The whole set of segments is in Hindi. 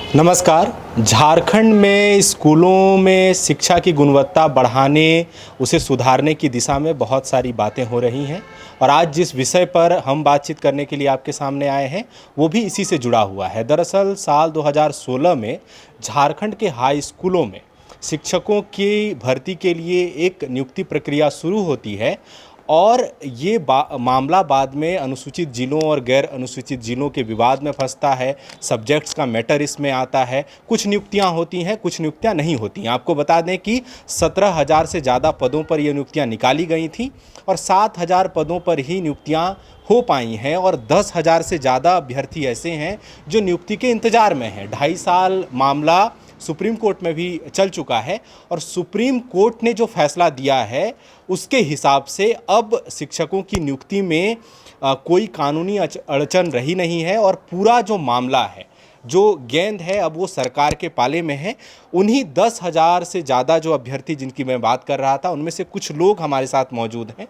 नमस्कार। झारखंड में स्कूलों में शिक्षा की गुणवत्ता बढ़ाने, उसे सुधारने की दिशा में बहुत सारी बातें हो रही हैं और आज जिस विषय पर हम बातचीत करने के लिए आपके सामने आए हैं वो भी इसी से जुड़ा हुआ है। दरअसल साल 2016 में झारखंड के हाई स्कूलों में शिक्षकों की भर्ती के लिए एक नियुक्ति प्रक्रिया शुरू होती है और ये मामला बाद में अनुसूचित जिलों और गैर अनुसूचित जिलों के विवाद में फंसता है। सब्जेक्ट्स का मैटर इसमें आता है। कुछ नियुक्तियां होती हैं, कुछ नियुक्तियां नहीं होती हैं। आपको बता दें कि 17,000 से ज़्यादा पदों पर ये नियुक्तियां निकाली गई थी और 7,000 पदों पर ही नियुक्तियां हो पाई हैं और 10,000 से ज़्यादा अभ्यर्थी ऐसे हैं जो नियुक्ति के इंतज़ार में हैं। 2.5 साल मामला सुप्रीम कोर्ट में भी चल चुका है और सुप्रीम कोर्ट ने जो फैसला दिया है उसके हिसाब से अब शिक्षकों की नियुक्ति में कोई कानूनी अड़चन रही नहीं है और पूरा जो मामला है, जो गेंद है, अब वो सरकार के पाले में है। उन्हीं 10,000 से ज़्यादा जो अभ्यर्थी जिनकी मैं बात कर रहा था, उनमें से कुछ लोग हमारे साथ मौजूद हैं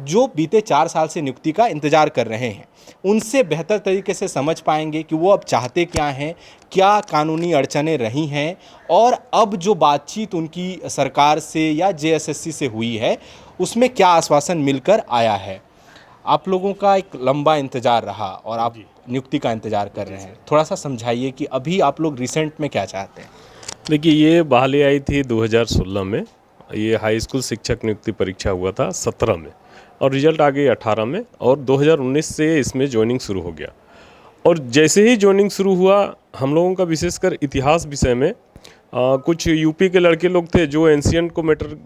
जो बीते 4 साल से नियुक्ति का इंतज़ार कर रहे हैं। उनसे बेहतर तरीके से समझ पाएंगे कि वो अब चाहते क्या हैं, क्या कानूनी अड़चनें रही हैं और अब जो बातचीत उनकी सरकार से या जेएसएससी से हुई है उसमें क्या आश्वासन मिलकर आया है। आप लोगों का एक लंबा इंतज़ार रहा और आप नियुक्ति का इंतज़ार कर रहे हैं। थोड़ा सा समझाइए कि अभी आप लोग रिसेंट में क्या चाहते हैं। देखिए, ये बहाली आई थी 2016 में। ये हाई स्कूल शिक्षक नियुक्ति परीक्षा हुआ था 17 में और रिजल्ट आ गई 18 में और 2019 से इसमें ज्वाइनिंग शुरू हो गया। और जैसे ही ज्वाइनिंग शुरू हुआ, हम लोगों का विशेषकर इतिहास विषय में कुछ यूपी के लड़के लोग थे जो एंशियंट को मैटर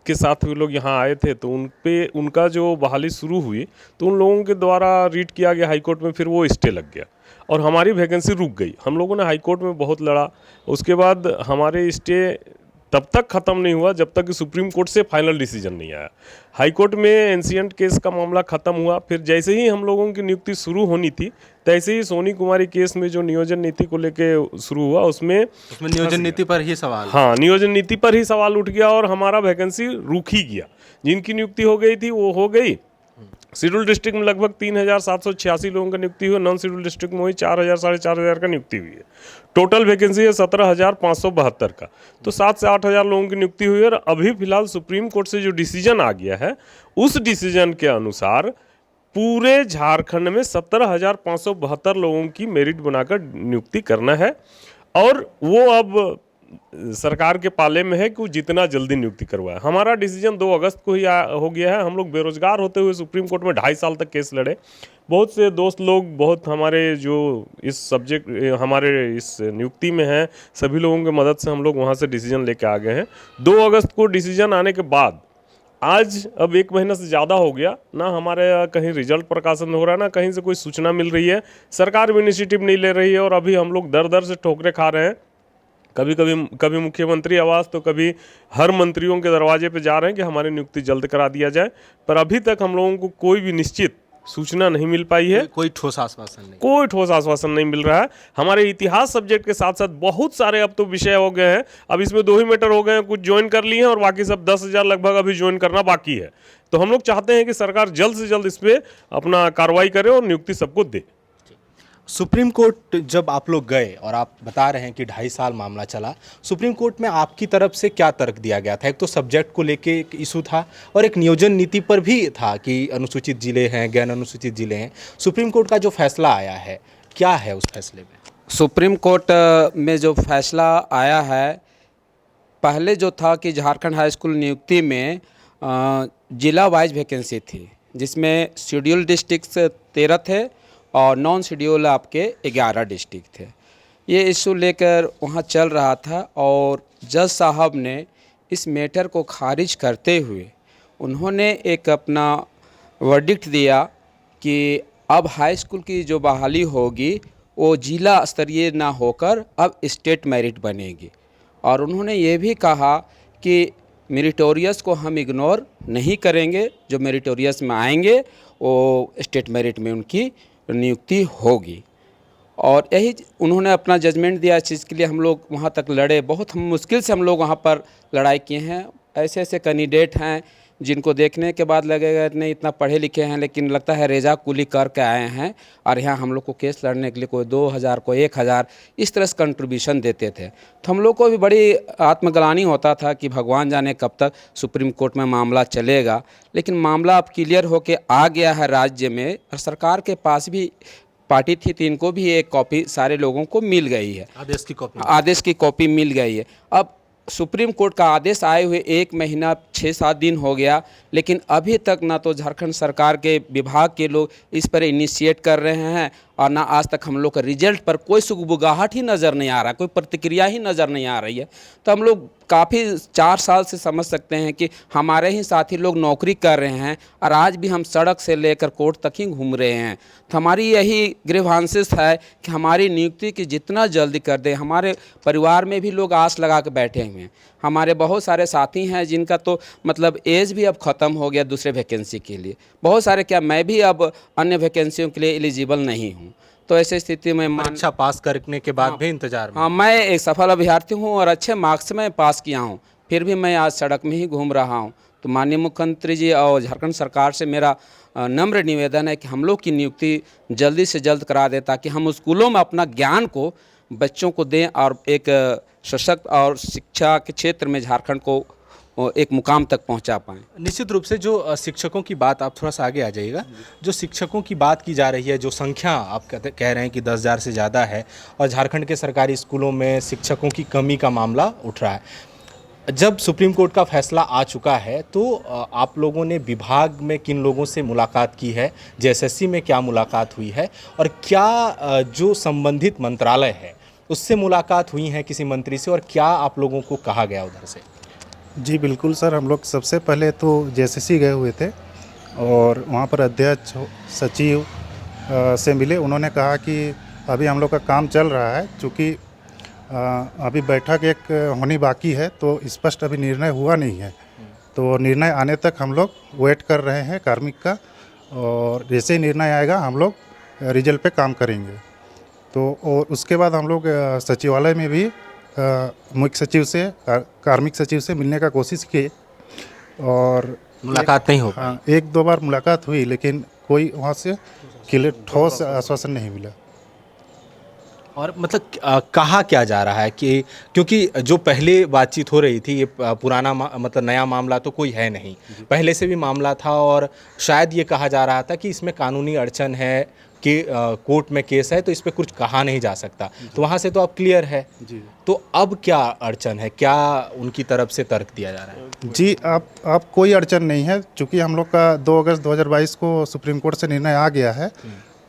के साथ वे लोग यहाँ आए थे, तो उनका जो बहाली शुरू हुई तो उन लोगों के द्वारा रीट किया गया हाई कोर्ट में, फिर वो स्टे लग गया और हमारी वैकेंसी रुक गई। हम लोगों ने हाई कोर्ट में बहुत लड़ा। उसके बाद हमारे स्टे तब तक ख़त्म नहीं हुआ जब तक कि सुप्रीम कोर्ट से फाइनल डिसीजन नहीं आया। हाई कोर्ट में एंशियंट केस का मामला ख़त्म हुआ। फिर जैसे ही हम लोगों की नियुक्ति शुरू होनी थी, तैसे ही सोनी कुमारी केस में जो नियोजन नीति को लेके शुरू हुआ, उसमें नियोजन नीति पर ही सवाल। हाँ, नियोजन नीति पर ही सवाल उठ गया और हमारा वैकेंसी रुक ही गया। जिनकी नियुक्ति हो गई थी वो हो गई। शेड्यूल डिस्ट्रिक्ट में लगभग 3,786 लोगों की नियुक्ति हुई। नॉन शेड्यूल डिस्ट्रिक्ट में वही 4,000 साढ़े 4,000 का नियुक्ति हुई है। टोटल वैकेंसी है 17,572 का। तो 7 से 8,000 लोगों की नियुक्ति हुई है और अभी फिलहाल सुप्रीम कोर्ट से जो डिसीजन आ गया है, उस डिसीजन के अनुसार पूरे झारखंड में 17,572 लोगों की मेरिट बनाकर नियुक्ति करना है और वो अब सरकार के पाले में है कि वो जितना जल्दी नियुक्ति करवाए। हमारा डिसीजन 2 अगस्त को ही हो गया है। हम लोग बेरोजगार होते हुए सुप्रीम कोर्ट में 2.5 साल तक केस लड़े। बहुत से दोस्त लोग, बहुत हमारे जो इस सब्जेक्ट हमारे इस नियुक्ति में हैं, सभी लोगों की मदद से हम लोग वहाँ से डिसीजन लेके आ गए हैं। 2 अगस्त को डिसीजन आने के बाद आज अब 1 महीना से ज़्यादा हो गया, ना हमारे कहीं रिजल्ट प्रकाशन हो रहा है, ना कहीं से कोई सूचना मिल रही है। सरकार भी इनिशिएटिव नहीं ले रही है और अभी हम लोग दर दर से ठोकरे खा रहे हैं। कभी मुख्यमंत्री आवास तो कभी हर मंत्रियों के दरवाजे पे जा रहे हैं कि हमारी नियुक्ति जल्द करा दिया जाए, पर अभी तक हम लोगों को कोई भी निश्चित सूचना नहीं मिल पाई है। कोई ठोस आश्वासन नहीं मिल रहा है। हमारे इतिहास सब्जेक्ट के साथ साथ बहुत सारे अब तो विषय हो गए हैं। अब इसमें 2 ही मैटर हो गए हैं, कुछ ज्वाइन कर लिए हैं और बाकी सब 10,000 लगभग अभी ज्वाइन करना बाकी है। तो हम लोग चाहते हैं कि सरकार जल्द से जल्द इस पर अपना कार्रवाई करे और नियुक्ति सबको दे। सुप्रीम कोर्ट जब आप लोग गए और आप बता रहे हैं कि 2.5 साल मामला चला, सुप्रीम कोर्ट में आपकी तरफ से क्या तर्क दिया गया था। एक तो सब्जेक्ट को लेके एक इशू था और एक नियोजन नीति पर भी था कि अनुसूचित जिले हैं, गैर अनुसूचित जिले हैं। सुप्रीम कोर्ट का जो फैसला आया है, क्या है उस फैसले में। सुप्रीम कोर्ट में जो फैसला आया है, पहले जो था कि झारखंड हाई स्कूल नियुक्ति में जिला वाइज वैकेंसी थी, जिसमें शेड्यूल डिस्ट्रिक्ट 13 थे और नॉन शेड्यूल आपके 11 डिस्ट्रिक्ट थे। ये इशू लेकर वहाँ चल रहा था और जज साहब ने इस मैटर को खारिज करते हुए उन्होंने एक अपना वर्डिक्ट दिया कि अब हाई स्कूल की जो बहाली होगी वो जिला स्तरीय ना होकर अब स्टेट मेरिट बनेगी। और उन्होंने ये भी कहा कि मेरिटोरियस को हम इग्नोर नहीं करेंगे, जो मेरिटोरियस में आएंगे वो स्टेट मेरिट में उनकी नियुक्ति होगी। और यही उन्होंने अपना जजमेंट दिया। इस चीज़ के लिए हम लोग वहाँ तक लड़े, बहुत मुश्किल से हम लोग वहाँ पर लड़ाई किए हैं। ऐसे ऐसे कैंडिडेट हैं जिनको देखने के बाद लगेगा नहीं इतना पढ़े लिखे हैं, लेकिन लगता है रेजा कुली करके आए हैं और यहाँ हम लोग को केस लड़ने के लिए कोई 2000 कोई 1000 इस तरह से कंट्रीब्यूशन देते थे। तो हम लोग को भी बड़ी आत्मग्लानि होता था कि भगवान जाने कब तक सुप्रीम कोर्ट में मामला चलेगा, लेकिन मामला अब क्लियर होके आ गया है राज्य में और सरकार के पास भी पार्टी थी तो इनको भी एक कॉपी सारे लोगों को मिल गई है, आदेश की कॉपी मिल गई है। अब सुप्रीम कोर्ट का आदेश आए हुए 1 महीना 6-7 दिन हो गया, लेकिन अभी तक ना तो झारखंड सरकार के विभाग के लोग इस पर इनिशिएट कर रहे हैं और ना आज तक हम लोग का रिजल्ट पर कोई सुगबुगाहट ही नज़र नहीं आ रहा, कोई प्रतिक्रिया ही नज़र नहीं आ रही है। तो हम लोग काफ़ी 4 साल से समझ सकते हैं कि हमारे ही साथी लोग नौकरी कर रहे हैं और आज भी हम सड़क से लेकर कोर्ट तक ही घूम रहे हैं। तो हमारी यही ग्रीवांसेस है कि हमारी नियुक्ति की जितना जल्दी कर दें। हमारे परिवार में भी लोग आस लगा के बैठे हुए हैं। हमारे बहुत सारे साथी हैं जिनका तो मतलब एज भी अब ख़त्म हो गया दूसरे वैकेंसी के लिए, बहुत सारे, क्या मैं भी अब अन्य वैकेंसियों के लिए एलिजिबल नहीं हूँ। तो ऐसे स्थिति में परीक्षा पास करने के बाद भी इंतजार में? हाँ, मैं एक सफल अभ्यर्थी हूँ और अच्छे मार्क्स में पास किया हूँ, फिर भी मैं आज सड़क में ही घूम रहा हूँ। तो माननीय मुख्यमंत्री जी और झारखंड सरकार से मेरा नम्र निवेदन है कि हम लोग की नियुक्ति जल्दी से जल्द करा दें ताकि हम स्कूलों में अपना ज्ञान को बच्चों को दें और एक सशक्त और शिक्षा के क्षेत्र में झारखंड को एक मुकाम तक पहुंचा पाएं। निश्चित रूप से जो शिक्षकों की बात, आप थोड़ा सा आगे आ जाइएगा, जो शिक्षकों की बात की जा रही है, जो संख्या आप कह रहे हैं कि 10,000 से ज़्यादा है और झारखंड के सरकारी स्कूलों में शिक्षकों की कमी का मामला उठ रहा है। जब सुप्रीम कोर्ट का फैसला आ चुका है तो आप लोगों ने विभाग में किन लोगों से मुलाकात की है, जेएसएससी में क्या मुलाकात हुई है और क्या जो संबंधित मंत्रालय है उससे मुलाकात हुई है किसी मंत्री से, और क्या आप लोगों को कहा गया उधर से? जी बिल्कुल सर, हम लोग सबसे पहले तो जेएसएससी गए हुए थे और वहाँ पर अध्यक्ष सचिव से मिले। उन्होंने कहा कि अभी हम लोग का काम चल रहा है, चूँकि अभी बैठक एक होनी बाकी है तो स्पष्ट अभी निर्णय हुआ नहीं है, तो निर्णय आने तक हम लोग वेट कर रहे हैं कार्मिक का, और जैसे ही निर्णय आएगा हम लोग रिजल्ट पे काम करेंगे। तो और उसके बाद हम लोग सचिवालय में भी मुख्य सचिव से, कार्मिक सचिव से मिलने का कोशिश की और मुलाकात नहीं हो पाई। हाँ, 1-2 बार मुलाकात हुई लेकिन कोई वहाँ से क्लियर ठोस आश्वासन नहीं मिला। और मतलब कहा क्या जा रहा है कि क्योंकि जो पहले बातचीत हो रही थी, ये पुराना मतलब नया मामला तो कोई है नहीं, पहले से भी मामला था और शायद ये कहा जा रहा था कि इसमें कानूनी अड़चन है कि कोर्ट में केस है तो इस पर कुछ कहा नहीं जा सकता, तो वहाँ से तो अब क्लियर है जी। तो अब क्या अड़चन है, क्या उनकी तरफ से तर्क दिया जा रहा है? जी अब कोई अड़चन नहीं है, चूँकि हम लोग का 2 अगस्त 2022 को सुप्रीम कोर्ट से निर्णय आ गया है,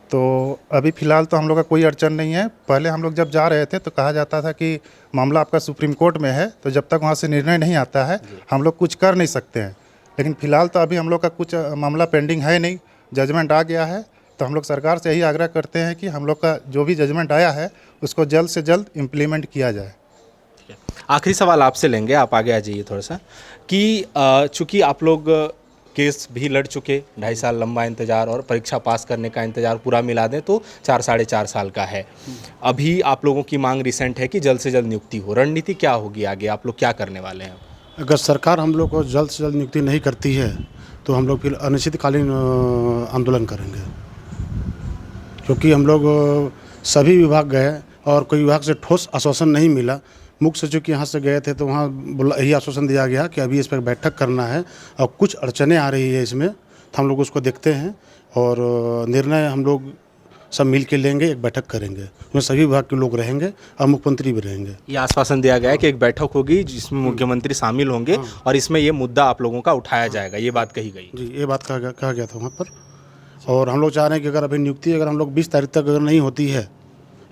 तो अभी फ़िलहाल तो हम लोग का कोई अड़चन नहीं है। पहले हम लोग जब जा रहे थे तो कहा जाता था कि मामला आपका सुप्रीम कोर्ट में है, तो जब तक वहाँ से निर्णय नहीं आता है हम लोग कुछ कर नहीं सकते हैं। लेकिन फ़िलहाल तो अभी हम लोग का कुछ मामला पेंडिंग है नहीं, जजमेंट आ गया है, तो हम लोग सरकार से यही आग्रह करते हैं कि हम लोग का जो भी जजमेंट आया है उसको जल्द से जल्द इम्प्लीमेंट किया जाए। आखिरी सवाल आपसे लेंगे, आप आगे आ जाइए थोड़ा सा, कि चूँकि आप लोग केस भी लड़ चुके, 2.5 साल लंबा इंतज़ार और परीक्षा पास करने का इंतज़ार पूरा मिला दें तो 4-4.5 साल का है। अभी आप लोगों की मांग रिसेंट है कि जल्द से जल्द नियुक्ति हो, रणनीति क्या होगी आगे, आप लोग क्या करने वाले हैं? अगर सरकार हम लोग को जल्द से जल्द नियुक्ति नहीं करती है तो हम लोग फिर अनिश्चितकालीन आंदोलन करेंगे, क्योंकि हम लोग सभी विभाग गए और कोई विभाग से ठोस आश्वासन नहीं मिला। मुख्य सचिव के यहाँ से गए थे तो वहाँ यही आश्वासन दिया गया कि अभी इस पर बैठक करना है और कुछ अड़चनें आ रही है इसमें, तो हम लोग उसको देखते हैं और निर्णय हम लोग सब मिल के लेंगे, एक बैठक करेंगे, उसमें सभी विभाग के लोग रहेंगे और मुख्यमंत्री भी रहेंगे। ये आश्वासन दिया गया है कि एक बैठक होगी जिसमें मुख्यमंत्री शामिल होंगे और इसमें ये मुद्दा आप लोगों का उठाया जाएगा, ये बात कही गई? जी, ये बात कहा गया था वहाँ पर। और हम लोग चाह रहे हैं कि अगर अभी नियुक्ति अगर हम लोग 20 तारीख तक अगर नहीं होती है,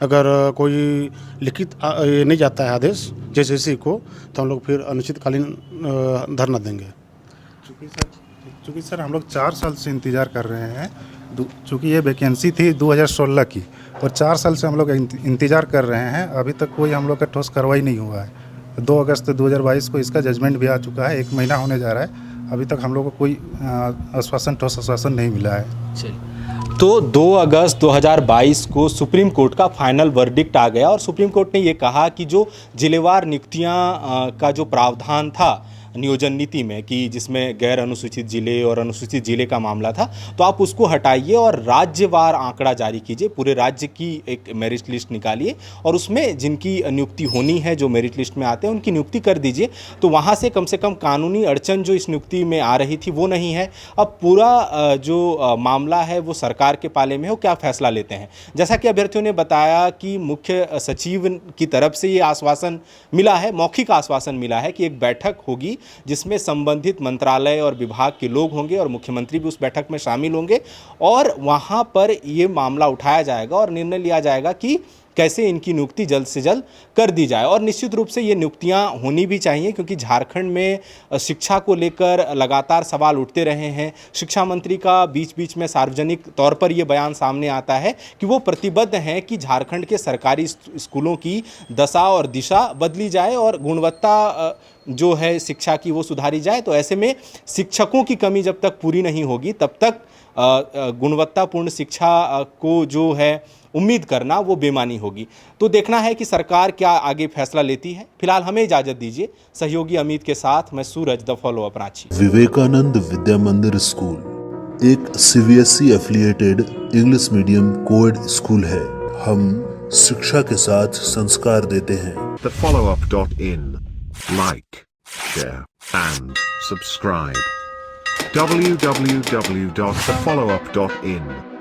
अगर कोई लिखित नहीं जाता है आदेश जेएसएससी को, तो हम लोग फिर अनिश्चितकालीन धरना देंगे। चूँकि सर हम लोग 4 साल से इंतज़ार कर रहे हैं, चूँकि ये वैकेंसी थी 2016 की और 4 साल से हम लोग इंतज़ार कर रहे हैं, अभी तक कोई हम लोग का ठोस कार्रवाई नहीं हुआ है। 2 अगस्त 2022 को इसका जजमेंट भी आ चुका है, 1 महीना होने जा रहा है, अभी तक हम लोग को कोई आश्वासन, ठोस आश्वासन नहीं मिला है। चलिए, तो 2 अगस्त 2022 को सुप्रीम कोर्ट का फाइनल वर्डिक्ट आ गया और सुप्रीम कोर्ट ने ये कहा कि जो जिलेवार नियुक्तियां का जो प्रावधान था नियोजन नीति में कि जिसमें गैर अनुसूचित जिले और अनुसूचित जिले का मामला था, तो आप उसको हटाइए और राज्यवार आंकड़ा जारी कीजिए, पूरे राज्य की एक मेरिट लिस्ट निकालिए और उसमें जिनकी नियुक्ति होनी है, जो मेरिट लिस्ट में आते हैं उनकी नियुक्ति कर दीजिए। तो वहाँ से कम कानूनी अड़चन जो इस नियुक्ति में आ रही थी वो नहीं है। अब पूरा जो मामला है वो सरकार के पाले में हो, क्या फैसला लेते हैं। जैसा कि अभ्यर्थियों ने बताया कि मुख्य सचिव की तरफ से ये आश्वासन मिला है, मौखिक आश्वासन मिला है कि एक बैठक होगी जिसमें संबंधित मंत्रालय और विभाग के लोग होंगे और मुख्यमंत्री भी उस बैठक में शामिल होंगे और वहाँ पर ये मामला उठाया जाएगा और निर्णय लिया जाएगा कि कैसे इनकी नियुक्ति जल्द से जल्द कर दी जाए। और निश्चित रूप से ये नियुक्तियां होनी भी चाहिए, क्योंकि झारखंड में शिक्षा को लेकर लगातार सवाल उठते रहे हैं। शिक्षा मंत्री का बीच बीच में सार्वजनिक तौर पर ये बयान सामने आता है कि वो प्रतिबद्ध हैं कि झारखंड के सरकारी स्कूलों की दशा और दिशा बदली जाए और गुणवत्ता जो है शिक्षा की वो सुधारी जाए। तो ऐसे में शिक्षकों की कमी जब तक पूरी नहीं होगी तब तक गुणवत्तापूर्ण शिक्षा को जो है उम्मीद करना वो बेमानी होगी। तो देखना है कि सरकार क्या आगे फैसला लेती है। फिलहाल हमें इजाज़त दीजिए। सहयोगी अमित के साथ मैं सूरज, द फॉलोअप, रांची। विवेकानंद विद्या मंदिर स्कूल एक CBSE affiliated English medium coed school है। हम शिक्षा के साथ संस्कार देते हैं। thefollowup.in. Like, share and subscribe. www.thefollowup.in